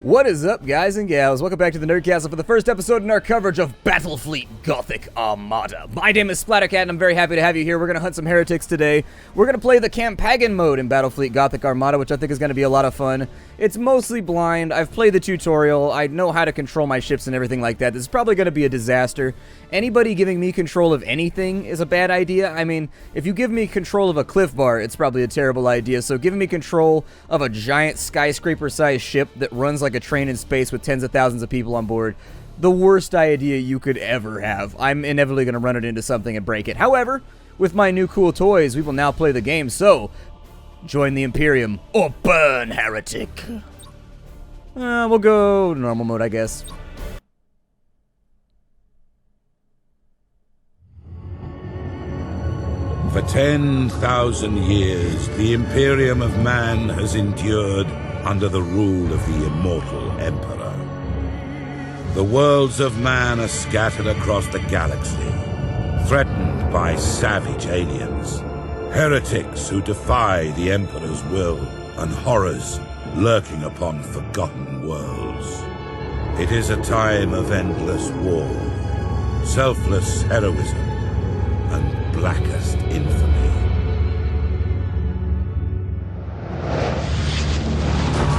What is up, guys and gals? Welcome back to the Nerdcastle for the first episode in our coverage of Battlefleet Gothic Armada. My name is Splattercat, and I'm very happy to have you here. We're going to hunt some heretics today. We're going to play the Campaign mode in Battlefleet Gothic Armada, which I think is going to be a lot of fun. It's mostly blind. I've played the tutorial. I know how to control my ships and everything like that. This is probably going to be a disaster. Anybody giving me control of anything is a bad idea. I mean, if you give me control of a cliff bar, it's probably a terrible idea. So giving me control of a giant skyscraper-sized ship that runs like a train in space with tens of thousands of people on board, the worst idea you could ever have. I'm inevitably going to run it into something and break it. However, with my new cool toys, we will now play the game. So, join the Imperium or burn, heretic. We'll go normal mode, I guess. For 10,000 years, the Imperium of Man has endured under the rule of the immortal Emperor. The worlds of man are scattered across the galaxy, threatened by savage aliens, heretics who defy the Emperor's will, and horrors lurking upon forgotten worlds. It is a time of endless war, selfless heroism, and blackest infamy.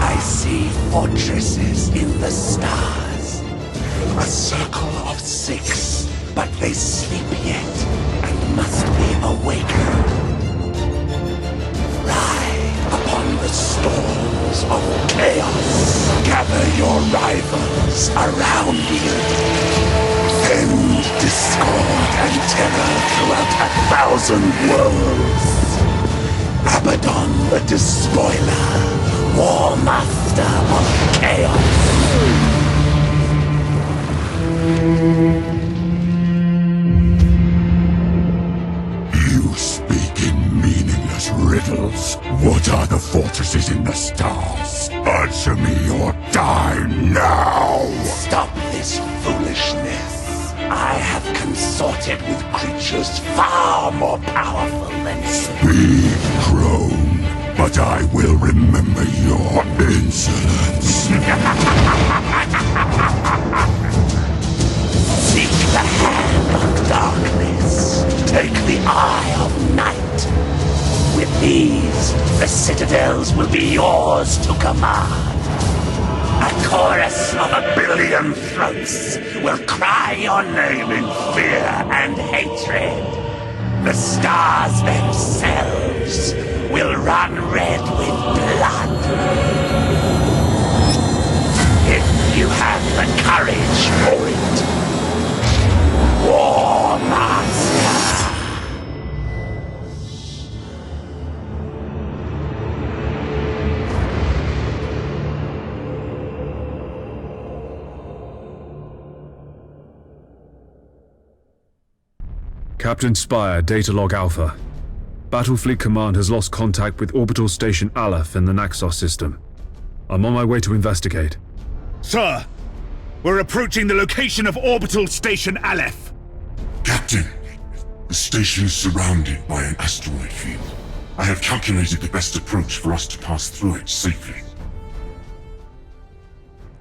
I see fortresses in the stars. A circle of 6, but they sleep yet and must be awakened. Ride upon the storms of chaos. Gather your rivals around you. Send discord and terror throughout 1,000 worlds. Abaddon the Despoiler, War Master of Chaos. You speak in meaningless riddles. What are the fortresses in the stars? Answer me or die now! Stop this foolishness. I have consorted with creatures far more powerful than you. Speak, crone, but I will remember your insolence. Seek the hand of darkness. Take the eye of night. With these, the citadels will be yours to command. A chorus of 1 billion throats will cry your name in fear and hatred. The stars themselves will run red with blood. If you have the courage for it. War Master. Captain Spire, Data Log Alpha. Battlefleet Command has lost contact with Orbital Station Aleph in the Naxos system. I'm on my way to investigate. Sir, we're approaching the location of Orbital Station Aleph. Captain, the station is surrounded by an asteroid field. I have calculated the best approach for us to pass through it safely.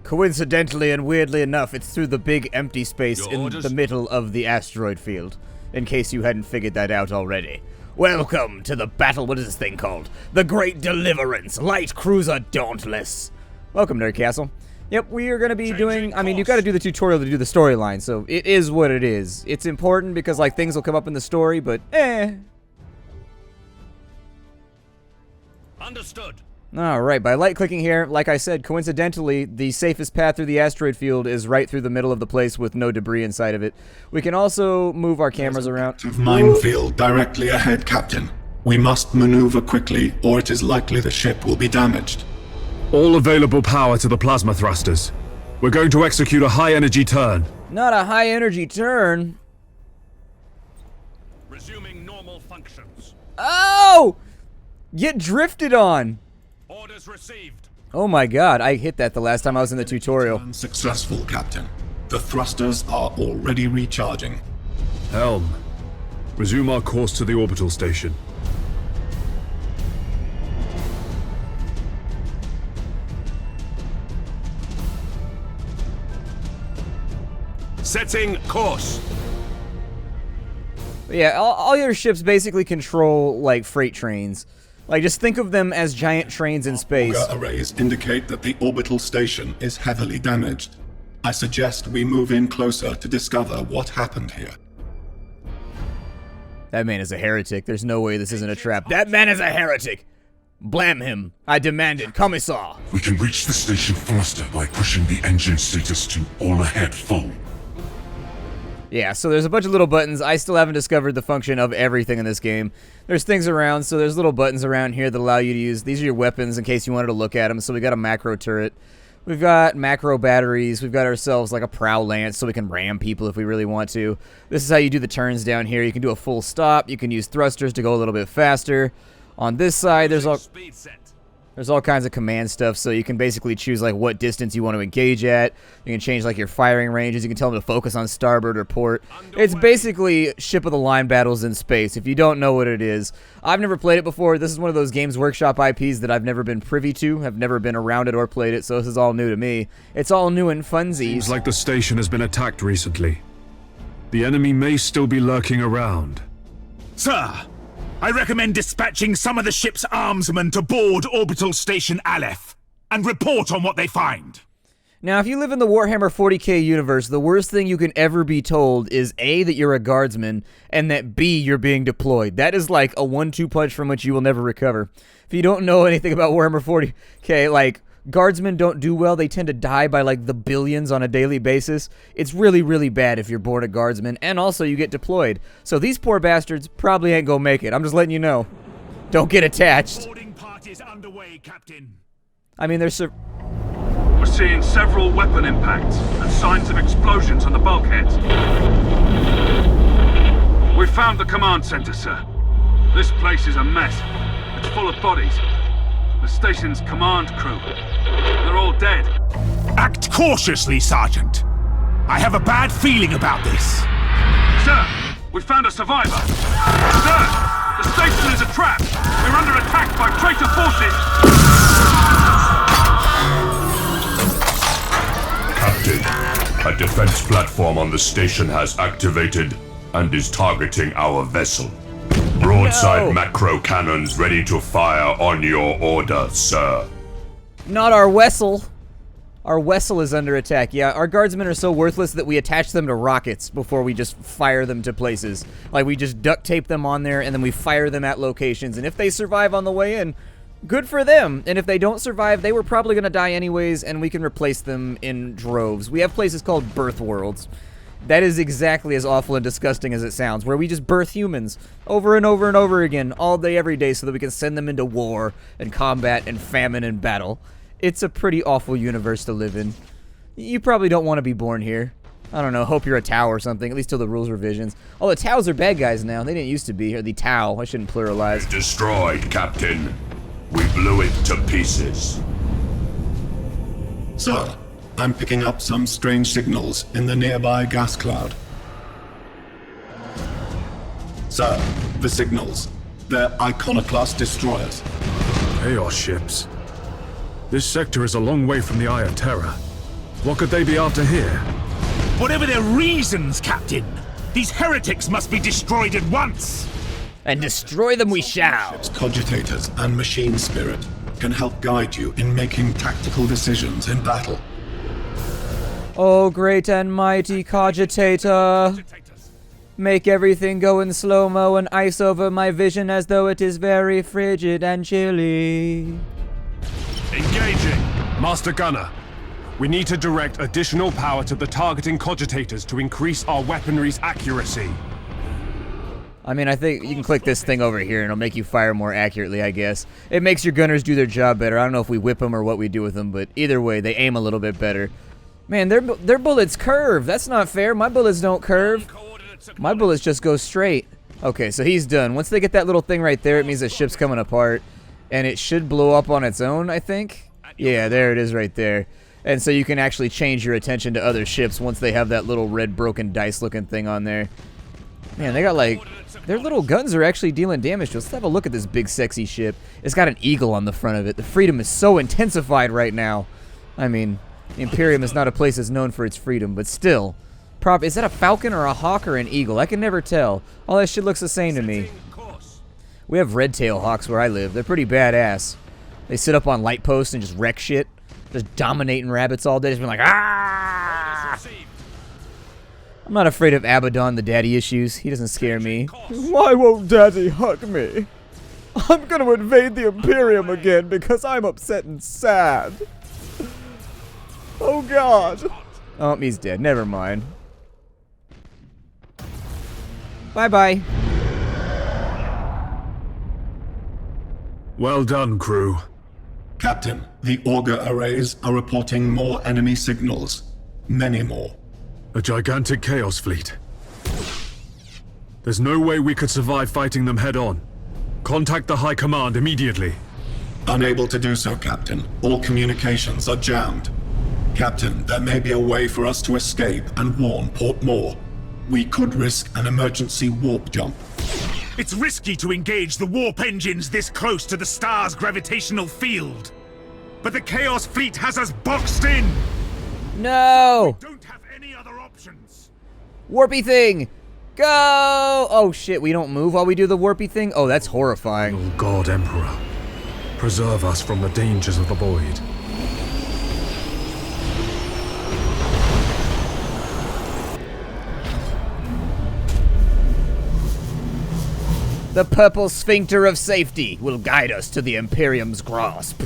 Coincidentally and weirdly enough, it's through the big empty space in the middle of the asteroid field, in case you hadn't figured that out already. Welcome to the battle, what is this thing called? The Great Deliverance, Light Cruiser Dauntless. Welcome, Nerdcastle. Yep, we are going to be doing, I mean, you've got to do the tutorial to do the storyline, so it is what it is. It's important because, like, things will come up in the story, but Understood. Alright, by light-clicking here, like I said, coincidentally, the safest path through the asteroid field is right through the middle of the place with no debris inside of it. We can also move our cameras around. Minefield directly ahead, Captain. We must maneuver quickly, or it is likely the ship will be damaged. All available power to the plasma thrusters. We're going to execute a high-energy turn. Not a high-energy turn. Resuming normal functions. Oh! Get drifted on! Orders received. Oh my god, I hit that the last time I was in the tutorial. Unsuccessful, Captain. The thrusters are already recharging. Helm, resume our course to the orbital station. Setting course. Yeah, all your ships basically control, like, freight trains. Like, just think of them as giant trains in space. Auger arrays indicate that the orbital station is heavily damaged. I suggest we move in closer to discover what happened here. That man is a heretic. There's no way this isn't a trap. That man is a heretic! Blam him. I demand it. Commissar! We can reach the station faster by pushing the engine status to all ahead full. Yeah, so there's a bunch of little buttons. I still haven't discovered the function of everything in this game. There's things around, so there's little buttons around here that allow you to use. These are your weapons in case you wanted to look at them. So we got a macro turret. We've got macro batteries. We've got ourselves like a prow lance so we can ram people if we really want to. This is how you do the turns down here. You can do a full stop. You can use thrusters to go a little bit faster. On this side, there's all kinds of command stuff, so you can basically choose like what distance you want to engage at. You can change like your firing ranges. You can tell them to focus on starboard or port. It's basically ship of the line battles in space. If you don't know what it is, I've never played it before. This is one of those Games Workshop IPs that I've never been privy to. I've never been around it or played it, so this is all new to me. It's all new and funsies. Seems like the station has been attacked recently. The enemy may still be lurking around. Sir, I recommend dispatching some of the ship's armsmen to board Orbital Station Aleph and report on what they find. Now, if you live in the Warhammer 40k universe, the worst thing you can ever be told is A, that you're a guardsman, and that B, you're being deployed. That is like a 1-2 punch from which you will never recover. If you don't know anything about Warhammer 40k, like, guardsmen don't do well. They tend to die by like the billions on a daily basis. It's really, really bad if you're born a guardsman, and also you get deployed. So these poor bastards probably ain't gonna make it. I'm just letting you know. Don't get attached. Boarding party's underway, Captain. I mean, there's We're seeing several weapon impacts and signs of explosions on the bulkheads. We found the command center, sir. This place is a mess. It's full of bodies. The station's command crew. They're all dead. Act cautiously, Sergeant. I have a bad feeling about this. Sir, we found a survivor. Sir, the station is a trap. We're under attack by traitor forces. Captain, a defense platform on the station has activated and is targeting our vessel. Broadside macro cannons ready to fire on your order, sir. not our vessel. Our vessel is under attack. Yeah, our guardsmen are so worthless that we attach them to rockets before we just fire them to places. Like, we just duct tape them on there, and then we fire them at locations. And if they survive on the way in, good for them. And if they don't survive, they were probably going to die anyways, and we can replace them in droves. We have places called birth worlds. That is exactly as awful and disgusting as it sounds, where we just birth humans over and over and over again, all day, every day, so that we can send them into war and combat and famine and battle. It's a pretty awful universe to live in. You probably don't want to be born here. I don't know, hope you're a Tau or something, at least till the rules revisions. Oh, the Taus are bad guys now. They didn't used to be. Or the Tau. I shouldn't pluralize. Destroyed, Captain. We blew it to pieces. Sir, I'm picking up some strange signals in the nearby gas cloud. Sir, the signals. They're iconoclast destroyers. Chaos ships. This sector is a long way from the Eye of Terror. What could they be after here? Whatever their reasons, Captain, these heretics must be destroyed at once. And destroy them we shall. Cogitators and machine spirit can help guide you in making tactical decisions in battle. Oh, great and mighty Cogitator, make everything go in slow-mo and ice over my vision as though it is very frigid and chilly. Engaging. Master Gunner, we need to direct additional power to the targeting cogitators to increase our weaponry's accuracy. I mean, I think you can click this thing over here and it'll make you fire more accurately, I guess. It makes your gunners do their job better. I don't know if we whip them or what we do with them, but either way, they aim a little bit better. Man, their bullets curve. That's not fair. My bullets don't curve. My bullets just go straight. Okay, so he's done. Once they get that little thing right there, it means the ship's coming apart. And it should blow up on its own, I think. Yeah, there it is right there. And so you can actually change your attention to other ships once they have that little red broken dice looking thing on there. Man, they got like, their little guns are actually dealing damage to us. Let's have a look at this big sexy ship. It's got an eagle on the front of it. The freedom is so intensified right now. I mean, the Imperium is not a place that's known for its freedom, but still, prop. Is that a falcon or a hawk or an eagle? I can never tell. All that shit looks the same to me. We have red-tailed hawks where I live. They're pretty badass. They sit up on light posts and just wreck shit. Just dominating rabbits all day. Just being like, ah! I'm not afraid of Abaddon, the daddy issues. He doesn't scare me. Why won't Daddy hug me? I'm gonna invade the Imperium again because I'm upset and sad. Oh God. Oh, he's dead. Never mind. Bye-bye. Well done, crew. Captain, the auger arrays are reporting more enemy signals. Many more. A gigantic Chaos fleet. There's no way we could survive fighting them head-on. Contact the High Command immediately. Unable to do so, Captain. All communications are jammed. Captain, there may be a way for us to escape and warn Port Moore. We could risk an emergency warp jump. It's risky to engage the warp engines this close to the star's gravitational field. But the Chaos Fleet has us boxed in! No! We don't have any other options. Warpy thing! Go! Oh shit, we don't move while we do the warpy thing? Oh, that's horrifying. Oh God, Emperor. Preserve us from the dangers of the void. The purple sphincter of safety will guide us to the Imperium's grasp.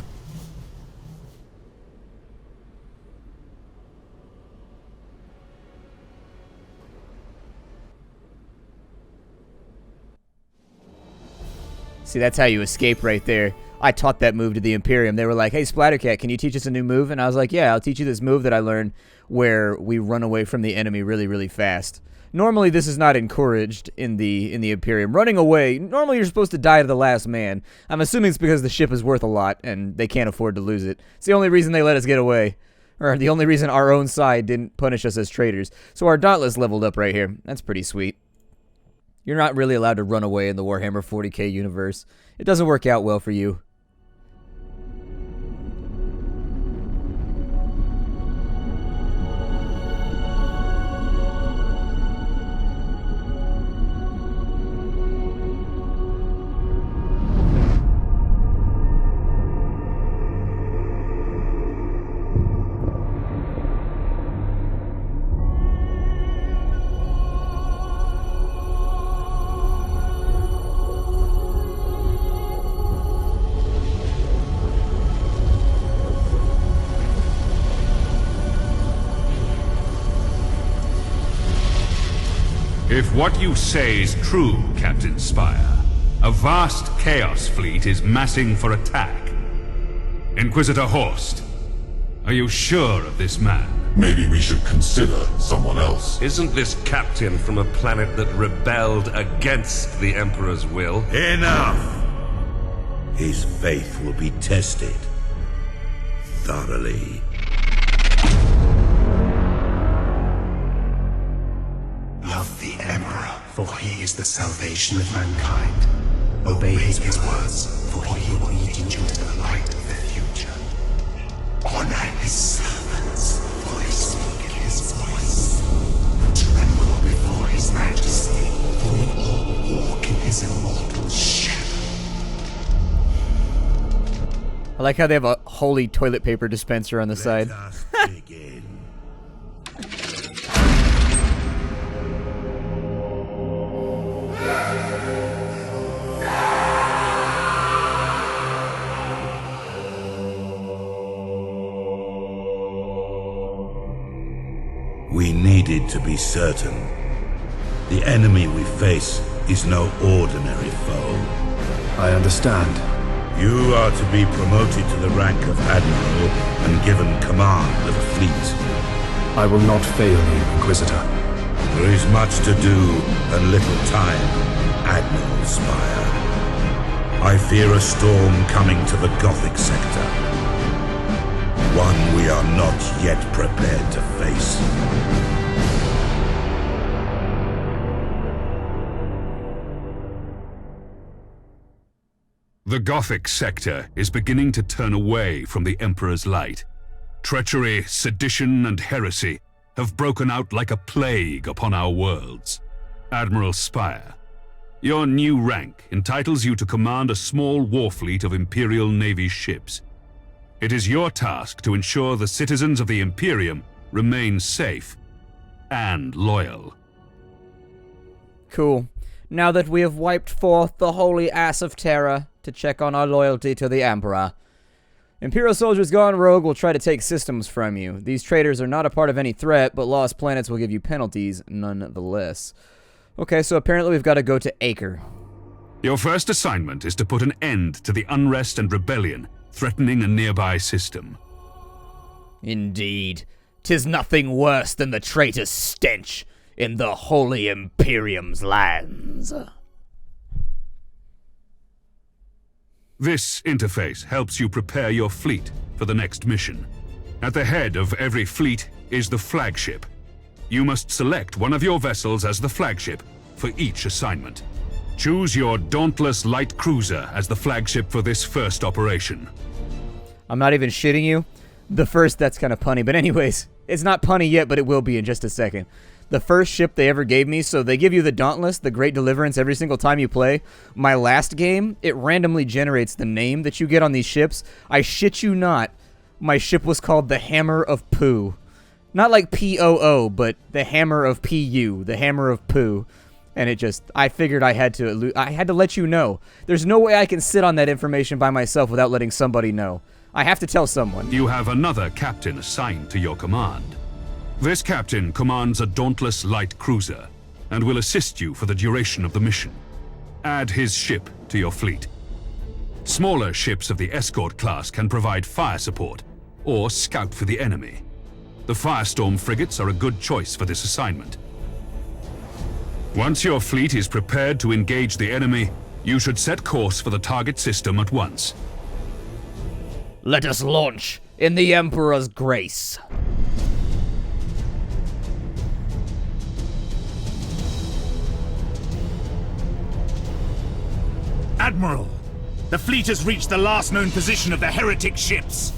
See, that's how you escape right there. I taught that move to the Imperium. They were like, hey, Splattercat, can you teach us a new move? And I was like, yeah, I'll teach you this move that I learned where we run away from the enemy really, really fast. Normally, this is not encouraged in the Imperium. Running away, normally you're supposed to die to the last man. I'm assuming it's because the ship is worth a lot, and they can't afford to lose it. It's the only reason they let us get away. Or the only reason our own side didn't punish us as traitors. So our Dauntless leveled up right here. That's pretty sweet. You're not really allowed to run away in the Warhammer 40k universe. It doesn't work out well for you. If what you say is true, Captain Spire, a vast Chaos fleet is massing for attack. Inquisitor Horst, are you sure of this man? Maybe we should consider someone else. Isn't this captain from a planet that rebelled against the Emperor's will? Enough! His faith will be tested thoroughly. Love the Emperor, for he is the salvation of mankind. Obey his words, for he will lead you into the light of the future. Honor his servants, for they speak in his voice. Tremble before his majesty, for we all walk in his immortal shadow. I like how they have a holy toilet paper dispenser on the side. Let us begin. We needed to be certain. The enemy we face is no ordinary foe. I understand. You are to be promoted to the rank of Admiral and given command of a fleet. I will not fail you, Inquisitor. There is much to do and little time, Admiral Spire. I fear a storm coming to the Gothic sector. One we are not yet prepared to face. The Gothic sector is beginning to turn away from the Emperor's light. Treachery, sedition, and heresy have broken out like a plague upon our worlds. Admiral Spire, your new rank entitles you to command a small war fleet of Imperial Navy ships. It is your task to ensure the citizens of the Imperium remain safe and loyal. Cool. Now that we have wiped forth the holy ass of Terra to check on our loyalty to the Emperor, Imperial soldiers gone rogue will try to take systems from you. These traitors are not a part of any threat, but lost planets will give you penalties nonetheless. Okay, so apparently we've got to go to Acre. Your first assignment is to put an end to the unrest and rebellion threatening a nearby system. Indeed. 'Tis nothing worse than the traitor's stench in the Holy Imperium's lands. This interface helps you prepare your fleet for the next mission. At the head of every fleet is the flagship. You must select one of your vessels as the flagship for each assignment. Choose your Dauntless Light Cruiser as the flagship for this first operation. I'm not even shitting you. That's kind of punny, but anyways, it's not punny yet, but it will be in just a second. The first ship they ever gave me, so they give you the Dauntless, the Great Deliverance, every single time you play. My last game, it randomly generates the name that you get on these ships. I shit you not, my ship was called the Hammer of Poo. Not like P-O-O, but the Hammer of P-U, the Hammer of Poo. And it just, I figured I had to let you know. There's no way I can sit on that information by myself without letting somebody know. I have to tell someone. You have another captain assigned to your command. This captain commands a Dauntless Light Cruiser and will assist you for the duration of the mission. Add his ship to your fleet. Smaller ships of the Escort class can provide fire support or scout for the enemy. The Firestorm frigates are a good choice for this assignment. Once your fleet is prepared to engage the enemy, you should set course for the target system at once. Let us launch in the Emperor's grace. Admiral, the fleet has reached the last known position of the Heretic ships.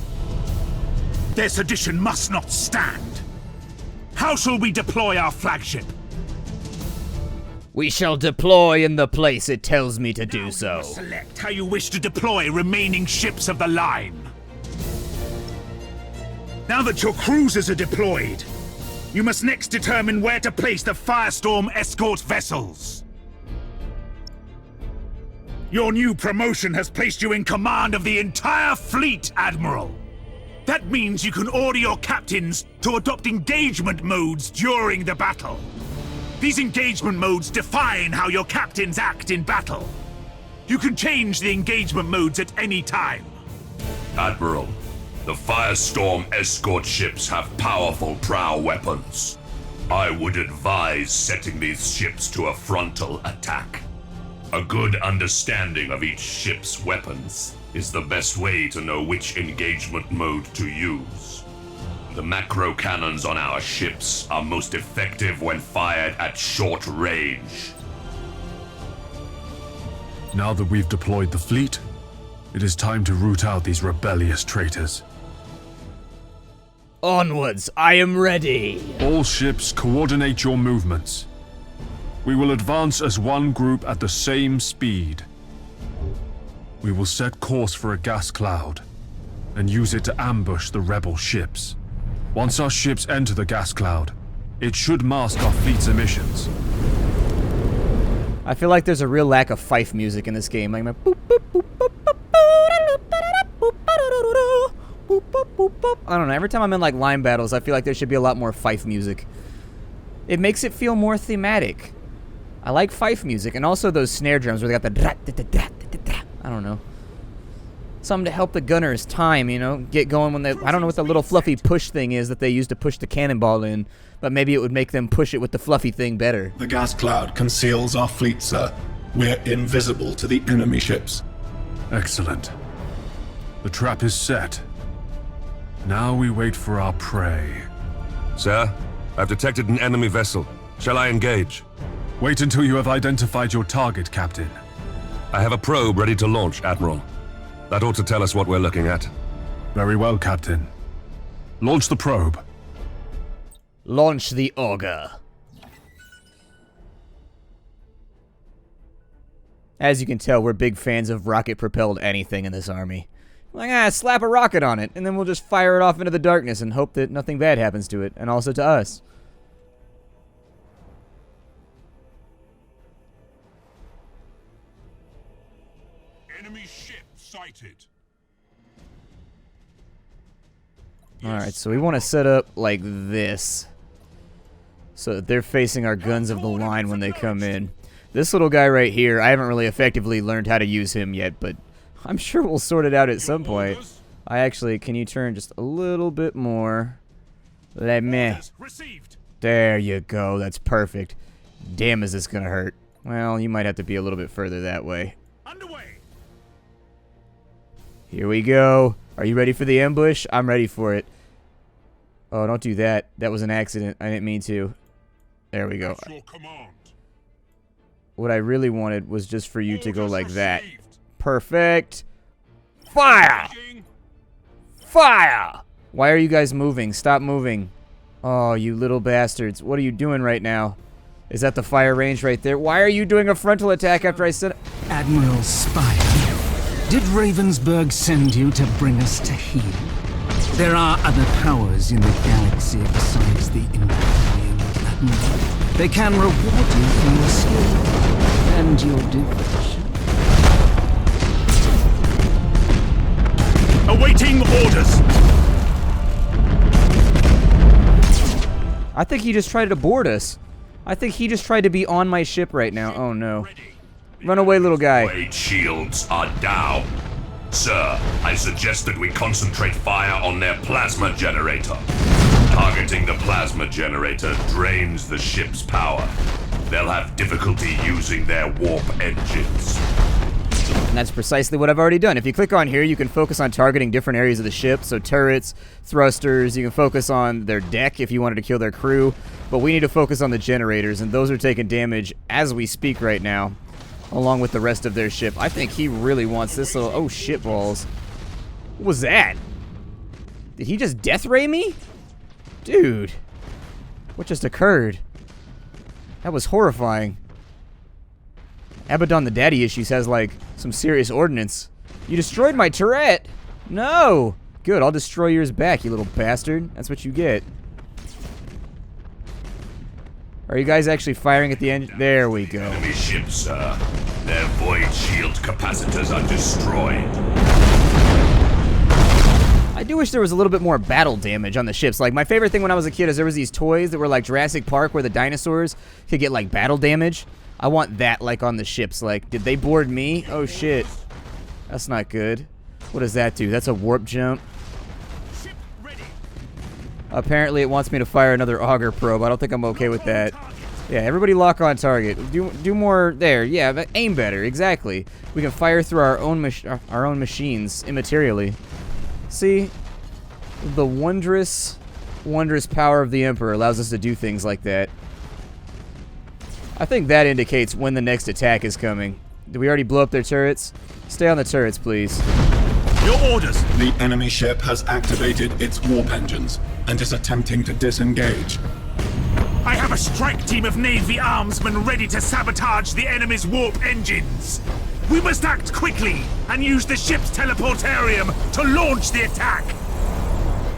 Their sedition must not stand. How shall we deploy our flagship? We shall deploy in the place it tells me to do so. Select how you wish to deploy remaining ships of the line. Now that your cruisers are deployed, you must next determine where to place the Firestorm escort vessels. Your new promotion has placed you in command of the entire fleet, Admiral. That means you can order your captains to adopt engagement modes during the battle. These engagement modes define how your captains act in battle. You can change the engagement modes at any time. Admiral, the Firestorm escort ships have powerful prow weapons. I would advise setting these ships to a frontal attack. A good understanding of each ship's weapons is the best way to know which engagement mode to use. The macro cannons on our ships are most effective when fired at short range. Now that we've deployed the fleet, it is time to root out these rebellious traitors. Onwards, I am ready. All ships, coordinate your movements. We will advance as one group at the same speed. We will set course for a gas cloud and use it to ambush the rebel ships. Once our ships enter the gas cloud, it should mask our fleet's emissions. I feel like there's a real lack of fife music in this game. Like my boop, boop, boop, boop, boop, boop, boop, boop, boop. I don't know. Every time I'm in like line battles, I feel like there should be a lot more fife music. It makes it feel more thematic. I like fife music, and also those snare drums where they got the I don't know. Something to help the gunners time, you know, get going when they, I don't know what the little fluffy push thing is that they use to push the cannonball in, but maybe it would make them push it with the fluffy thing better. The gas cloud conceals our fleet, sir. We're invisible to the enemy ships. Excellent. The trap is set. Now we wait for our prey. Sir, I've detected an enemy vessel. Shall I engage? Wait until you have identified your target, Captain. I have a probe ready to launch, Admiral. That ought to tell us what we're looking at. Very well, Captain. Launch the probe. Launch the auger. As you can tell, we're big fans of rocket-propelled anything in this army. Like, slap a rocket on it, and then we'll just fire it off into the darkness and hope that nothing bad happens to it, and also to us. Enemy ship sighted. Alright, so we want to set up like this, so that they're facing our guns of the line when they come in. This little guy right here, I haven't really effectively learned how to use him yet, but I'm sure we'll sort it out at some point. I actually, can you turn just a little bit more? Let me. There you go, that's perfect. Damn, is this gonna hurt. Well, you might have to be a little bit further that way. Underway. Here we go. Are you ready for the ambush? I'm ready for it. Oh, don't do that. That was an accident. I didn't mean to. There we go. What I really wanted was just for you to go like that. Perfect. Fire! Fire! Why are you guys moving? Stop moving. Oh, you little bastards. What are you doing right now? Is that the fire range right there? Why are you doing a frontal attack after I said... Admiral Spire, did Ravensburg send you to bring us to heel? There are other powers in the galaxy besides the Imperium, Admiral. They can reward you for your skill and your devotion. Awaiting orders. I think he just tried to board us. I think he just tried to be on my ship right now. Oh no. Run away, little guy. Blade shields are down. Sir, I suggest that we concentrate fire on their plasma generator. Targeting the plasma generator drains the ship's power. They'll have difficulty using their warp engines. And that's precisely what I've already done. If you click on here, you can focus on targeting different areas of the ship. So turrets, thrusters, you can focus on their deck if you wanted to kill their crew. But we need to focus on the generators, and those are taking damage as we speak right now, along with the rest of their ship. I think he really wants this little... Oh, shit balls. What was that? Did he just death ray me? Dude. What just occurred? That was horrifying. Abaddon the Daddy Issues has, like, some serious ordnance. You destroyed my turret! No! Good, I'll destroy yours back, you little bastard. That's what you get. Are you guys actually firing at the end? There we go. Enemy ships, sir. Their void shield capacitors are destroyed. I do wish there was a little bit more battle damage on the ships. Like, my favorite thing when I was a kid is there was these toys that were like Jurassic Park where the dinosaurs could get, like, battle damage. I want that, like, on the ships. Like, did they board me? Oh, shit. That's not good. What does that do? That's a warp jump. Apparently, it wants me to fire another auger probe. I don't think I'm okay with that. Yeah, everybody lock on target. Do more there. Yeah, but aim better. Exactly. We can fire through our own machines immaterially. See? The wondrous power of the Emperor allows us to do things like that. I think that indicates when the next attack is coming. Did we already blow up their turrets? Stay on the turrets, please. Your orders! The enemy ship has activated its warp engines and is attempting to disengage. I have a strike team of Navy armsmen ready to sabotage the enemy's warp engines. We must act quickly and use the ship's teleportarium to launch the attack.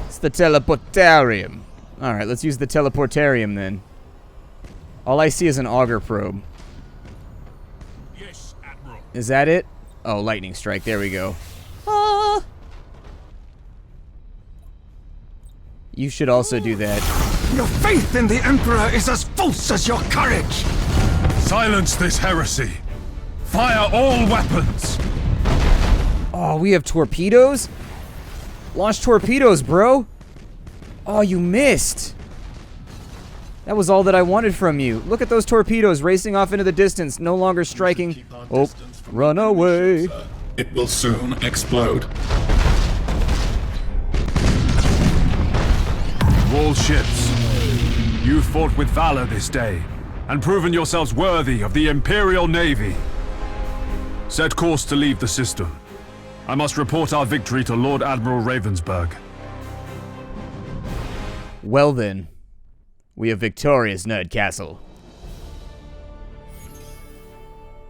It's the teleportarium. Alright, let's use the teleportarium then. All I see is an auger probe. Yes, Admiral. Is that it? Oh, lightning strike. There we go. Ah. You should also do that. Your faith in the Emperor is as false as your courage! Silence this heresy! Fire all weapons! Oh, we have torpedoes? Launch torpedoes, bro! Oh, you missed! That was all that I wanted from you. Look at those torpedoes racing off into the distance, no longer striking. Oh, run away. It will soon explode. All ships, you fought with valor this day, and proven yourselves worthy of the Imperial Navy. Set course to leave the system. I must report our victory to Lord Admiral Ravensburg. Well then, We are victorious, Nerd Castle.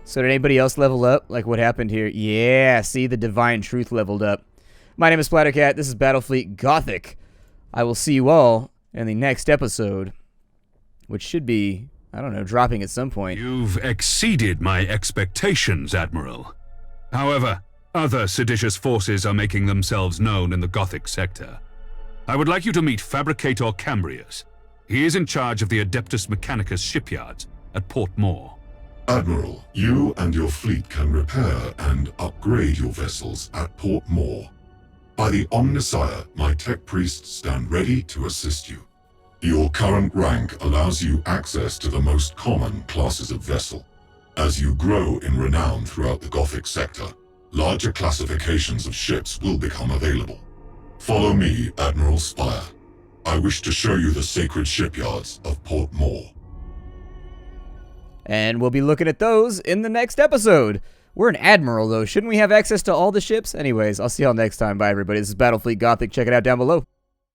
So did anybody else level up? Like what happened here? Yeah, see, the Divine Truth leveled up. My name is Splattercat. This is Battlefleet Gothic. I will see you all in the next episode, which should be, I don't know, dropping at some point. You've exceeded my expectations, Admiral. However, other seditious forces are making themselves known in the Gothic sector. I would like you to meet Fabricator Cambrius. He is in charge of the Adeptus Mechanicus shipyards at Port Moore. Admiral, you and your fleet can repair and upgrade your vessels at Port Moore. By the Omnissiah, my tech priests stand ready to assist you. Your current rank allows you access to the most common classes of vessel. As you grow in renown throughout the Gothic sector, larger classifications of ships will become available. Follow me, Admiral Spire. I wish to show you the sacred shipyards of Port Moore. And we'll be looking at those in the next episode. We're an admiral, though. Shouldn't we have access to all the ships? Anyways, I'll see y'all next time. Bye, everybody. This is Battlefleet Gothic. Check it out down below.